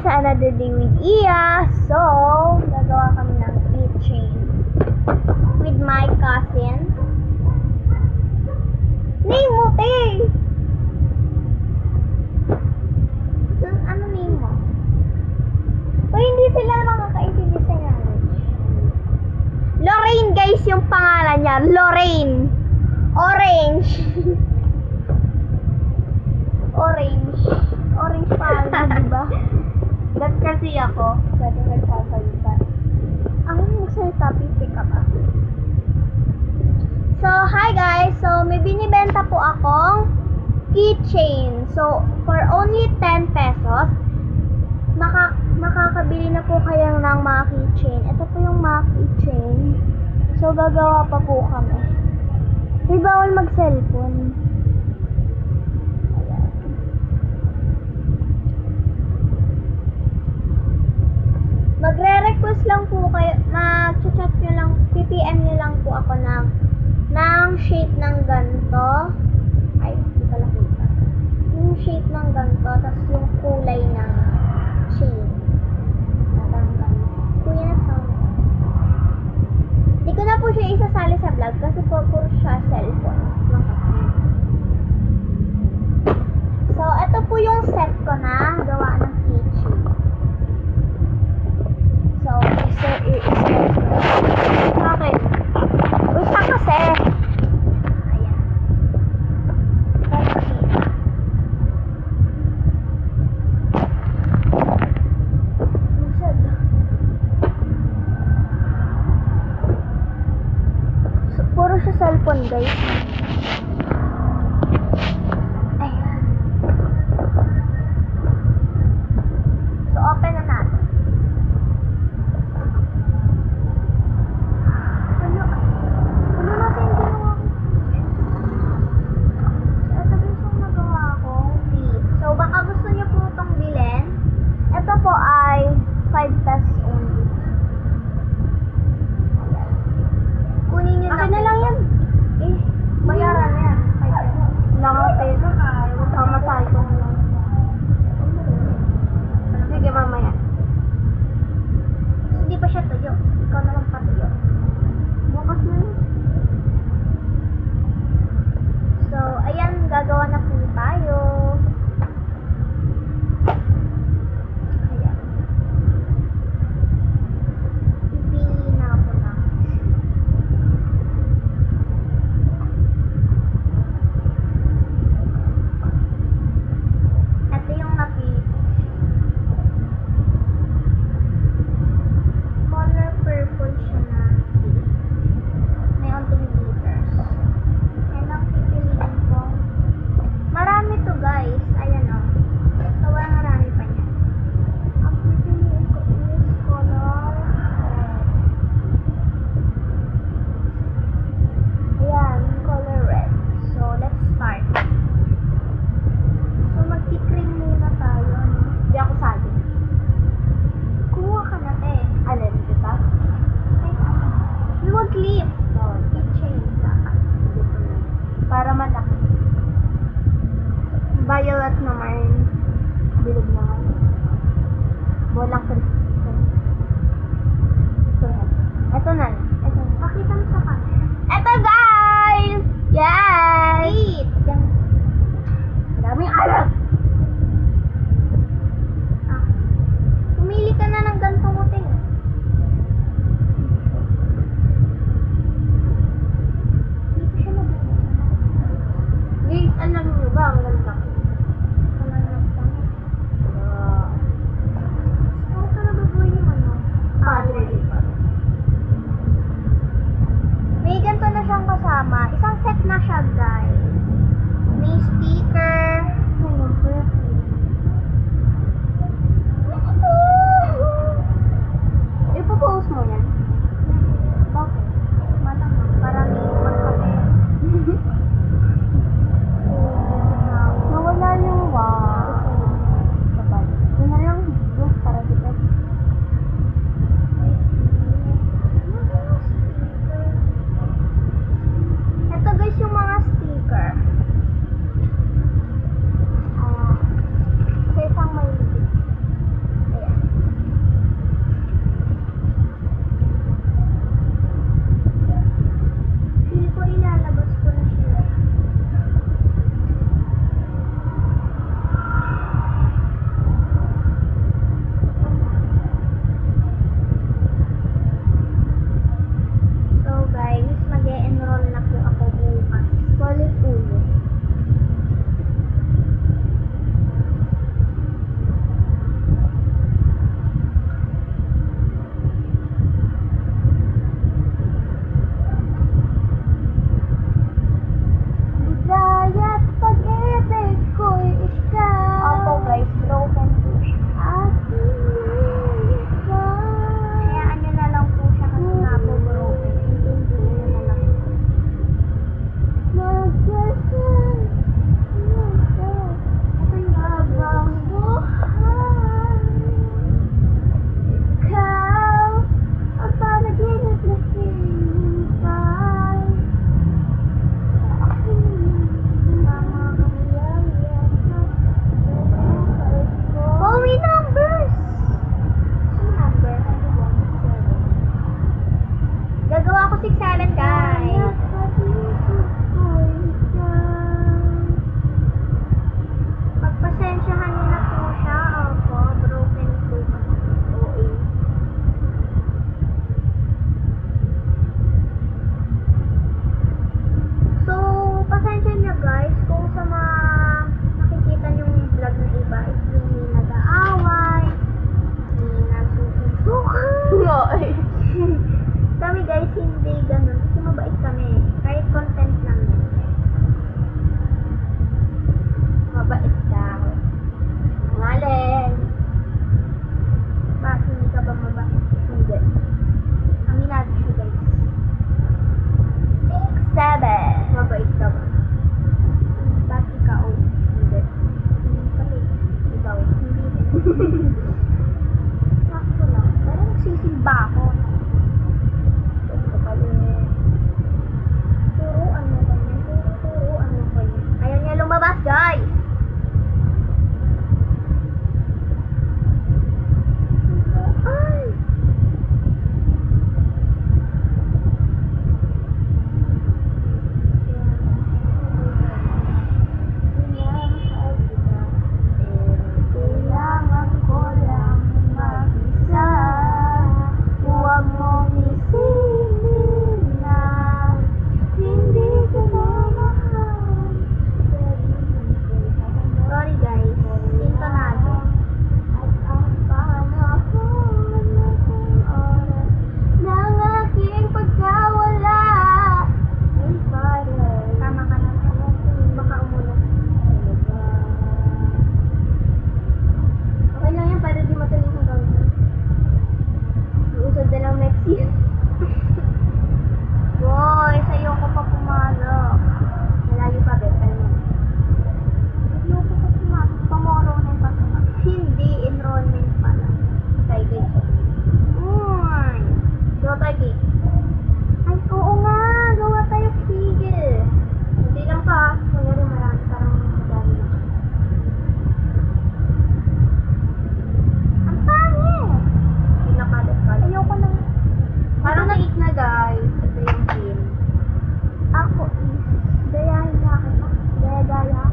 guys sa Another Day with Iya. So, gagawa kami ng keychain with my cousin. Name mo, te! Ano name mo? O hindi sila makakaintindi sa language. Lorraine guys yung pangalan niya. Lorraine. Orange. Orange. Orange pangalan, diba? Ba't kasi ako? Pwede nagsasalita. Ako yung magsalita, pick up ako. So, hi guys! So, may binibenta po akong keychain. So, for only 10 pesos, makakabili na po kayo ng mga keychain. Ito po yung mga keychain. So, gagawa pa po kami. Di bawal mag-cellphone. Ayan. Magre-request lang po kayo, mag-chat nyo lang, PPM nyo lang po ako ng shape ng ganito. Ay, hindi pala kita. Yung shape ng ganito, tapos yung kulay ng chain. Parang ganito. Kuya na sound. Hindi ko na po siya isasali sa vlog kasi po siya cellphone. So, ito po yung set ko na gawa ng keychain. So, i-set ko. Bakit? Wait pa kasi. Ayan. So, puro siya cellphone guys. Ayan. So, open na natin. Ito po ay 5 pesos only. Ayan. Kunin nyo na. Akin na lang yan. Eh, bayaran na yan. 5 pesos. Lang peso. Mamasal ko na lang. Sige, mamaya. Hindi pa siya tuyo. Ikaw naman patuyo. Bukas na yun. So, ayan. Gagawa na po tayo. Para malaki. Violet naman. Bilog naman. Bolang kristal. Ito na. Ito na. Pakita mo sa camera. Ito guys! Yes! Eat! Daming alam. Pumili ka na ng gantong uting. Alam niyo ba ang ganda ko? Sakto lang. Pero nagsisimba ako. Ito pala eh. Turuan mo pa yan. Turuan mo pa yan. Ayaw niya lumabas, guys! Ay! Kailangan ko lang mag-isa. Huwag mong isipin na hindi ko na mahal. Sorry guys, sintonado. At ang panahon ng oras ng aking pagkawala ay parang tama ka na. Baka umulan. Okay lang yan para di matuloy ng gawin. Iusad na lang next year. Boy, sa'yo ko pa pumalo. Malayo pa, Bet. Ano yun? Sa'yo ko pa pumalo. Tomorrow na yung pasok. Hindi, enrollment pa lang. Excited siya. Uy! Gawa tayo cake. Ay, oo nga! Gawa tayo cake. Hindi lang pa. Kunyari marami. Parang madami na. Ang pangit! Pinakalat-kalat. Ayoko na. Parang na-eat na, guys. Ito yung film. Ako is gayahin na kita. Gaya-gaya.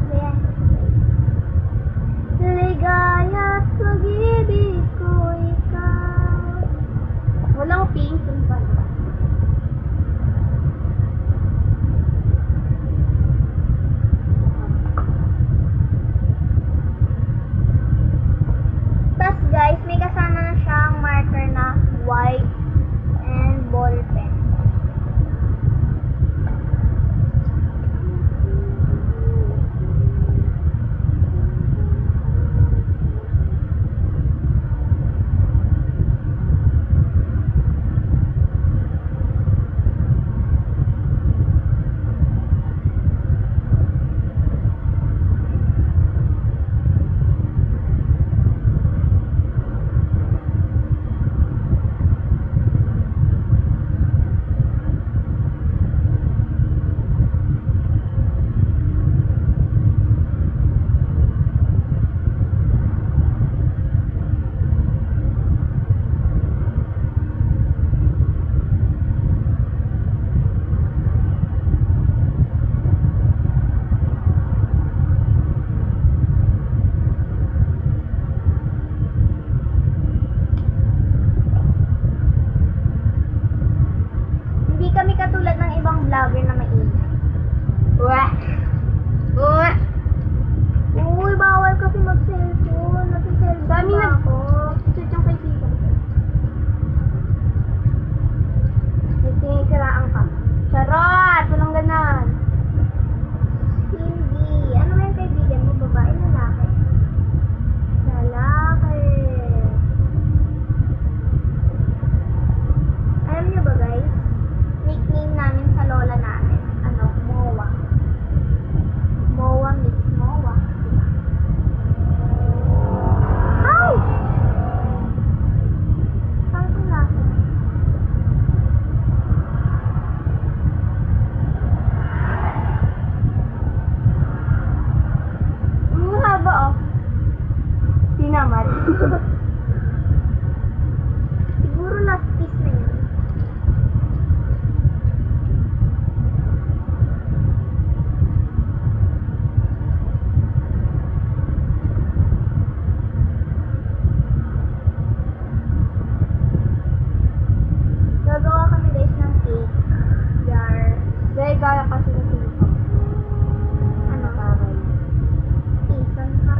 Gayahin ko, guys. Ligaya at pag-ibig ko ikaw. Walang pink. Yung banda. Tapos guys, may kasama na siyang marker na white and ball pen. Hindi kami katulad ng ibang vlogger na maingay. Wah! Wah! Uy, bawal kasi mag-cellphone. Nag-cellphone Dami pa na- ako. Chat yung kaibigan ko. May sinisiraan ka. Charot! Walang ganan. Hindi. Ano ba yung kaibigan mo? Babae, lalaki? Lalaki. Alam niyo ba guys? Nickname namin sa lola namin. Ano? Mowa. Mowa meets Mowa. Diba? Ay! Saan ko nasa? Ang haba oh. Sinamad. Siguro last piece na yun. Gagawa kami guys ng cake. Jar. Dahil gaya kasi na sinupa. Ano? Taray. Season ka.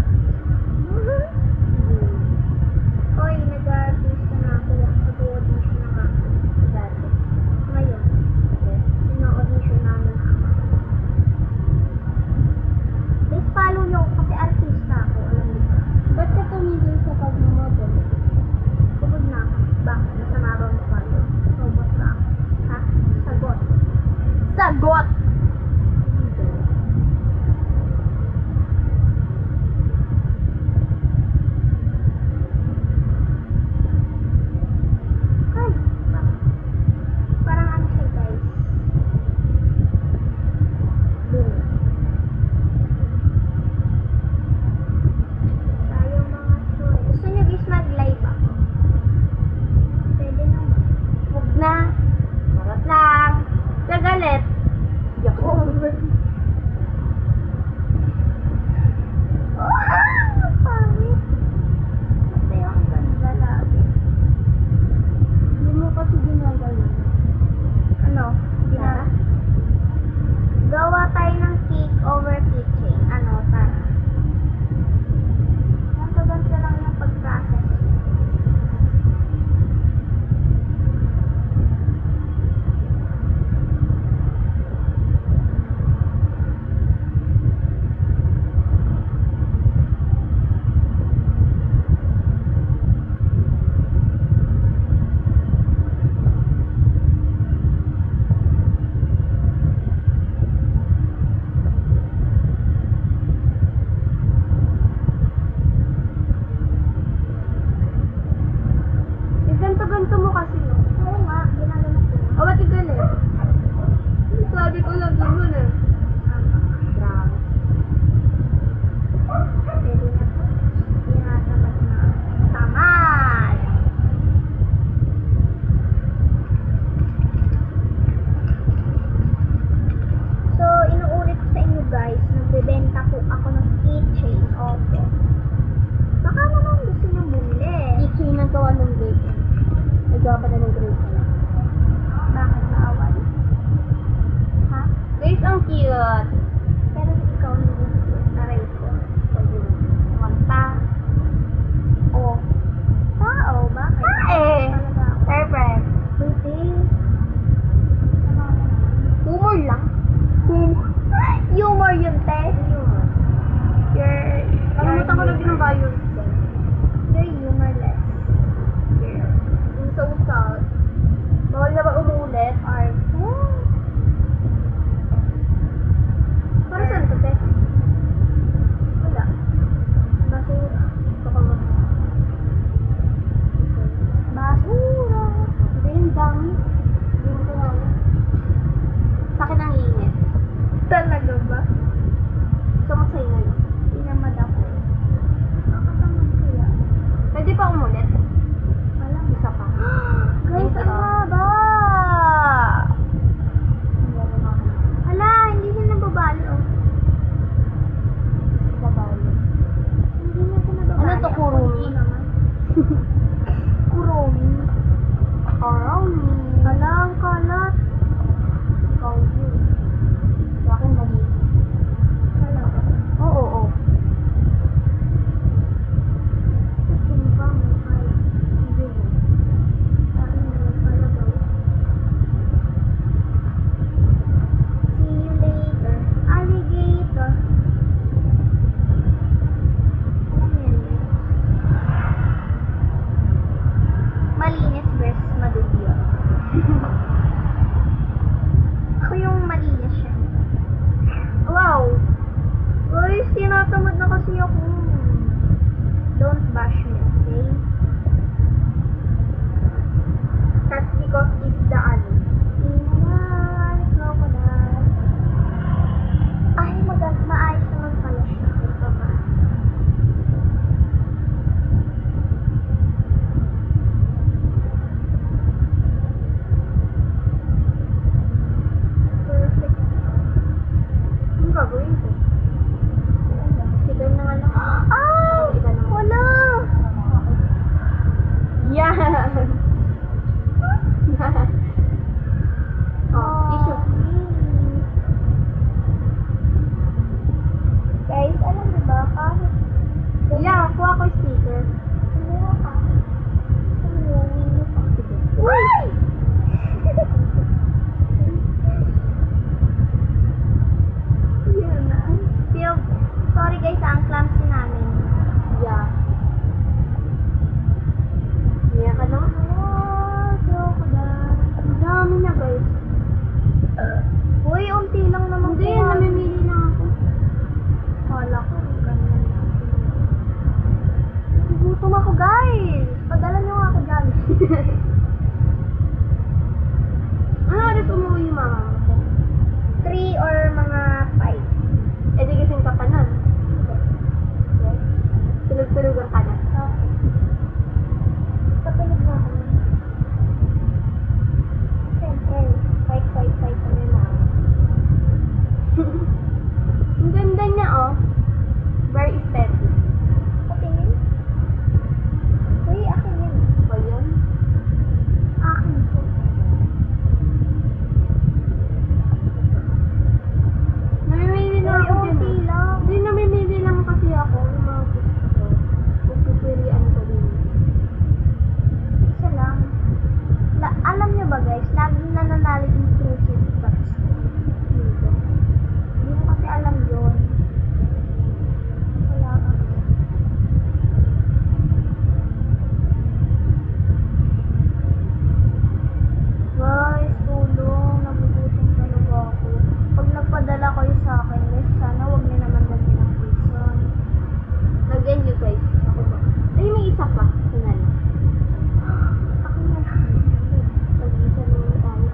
nag-agapan na ng grade ko. Bakit naawal? Ha? Guys, ang cute. Pero ikaw hindi Aray ko. Pwede na. kumanta. Oh. Tao, bakit? Eh. Talaga ako. Siyempre. Pwede. Sama ka na. Humor lang. Humor yun, te. Humor. Kalimutan ko na din ang bio. You're humorless. Yung sa usap. Bawal na ba umulit? Or, Para saan to, te? wala. Basura. Baka mo. Basura. Hindi, yung dami. Hindi mo kailangan. Sa akin ang init. Talaga ba? Gusto mo sa'yo na lang. Tinamad ako. Nakatamad kaya. Pwede pa umulit? Alam. Isa pa. Guys, ang haba! Hala, hindi siya nababali, oh. Hindi na siya nababali. Ano to, kurumi? Ako naman. Kuromi. Kuromi. Hala, ang kalat. Ikaw yun. Sa akin mali. Hala. Oo, oo. Ito ba, may kalat. Hindi mo. Sa akin naman pala daw. See you later, alligator. Alam mo yan, guys? Malinis versus madugyo. Ako yung malinis siya. Wow! Guys, tinatamad na kasi ako. Don't bash me, okay? That's because it's the ano. Inay, crocodile. Ay, maayos naman pala siya. Ito ba? Perfect. Anong gagawin ko? Sticker na nga lang. Ay! Iba na. Wala! Yan! Oh, issue. Guys, alam niyo ba, kahit Yeah, kuha ko yung sticker. hindi na kahit sumuwi niyo pa. Sige. Uy! Yan na. Feel, sorry guys, ang clumsy namin. Yeah. Niya ka na? Oh, crocodile. Ang dami na, guys. Uy, unti lang naman. Hindi, kuha. namimili lang ako. Kala ko, ganyan lang. Gutom ako, guys. Padala niyo nga ako dyan. Ano oras umuwi yung mama mo? 3 or mga 5. Eh, di gising ka pa nun. Yes. Tulog-tulogan ka na. Okay. Patulog na ako. Siyempre, fight kami na. Ang ganda niya, oh. Very aesthetic. Patingin. Uy, akin yun. Ba yun? Akin po. Namimili lang Uy, ako dyan. unti lang. Hindi, namimili lang kasi ako ng mga gusto ko. Pagpipilian ko din. Isa lang. Alam niyo ba guys, lagi nananalo yung intrusive thoughts. Dito. Hindi mo kasi alam yun. Kaya ka. Guys, tulong. Nagugutom talaga ako. Pag nagpadala kayo sa akin, guys, sana huwag niyo naman lagyan ng prison. Lagyan nyo, guys. Ako ba? Ay, may isa pa. Sinali. Akin na lang. Pag-isa naman tayo.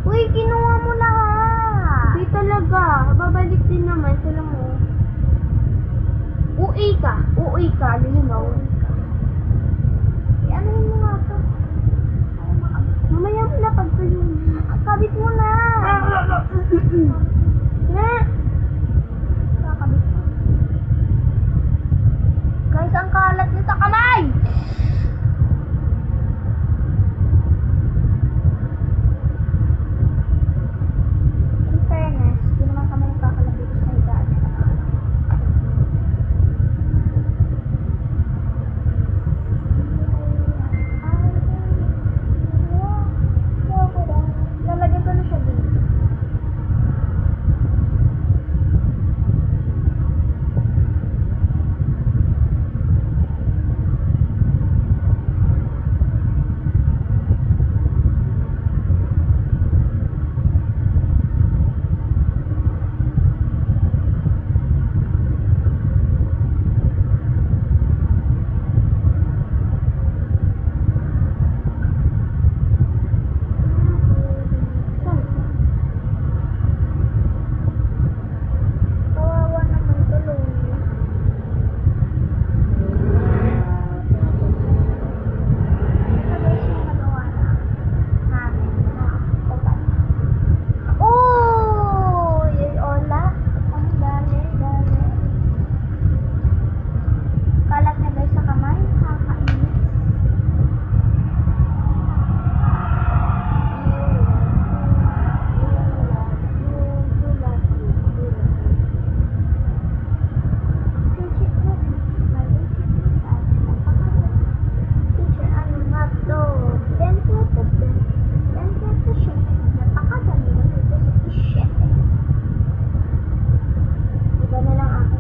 Uy, kinuha mo lahat. Hindi talaga. Babalik din naman. Sila mo. Uwi ka. Uwi ka. Linaw.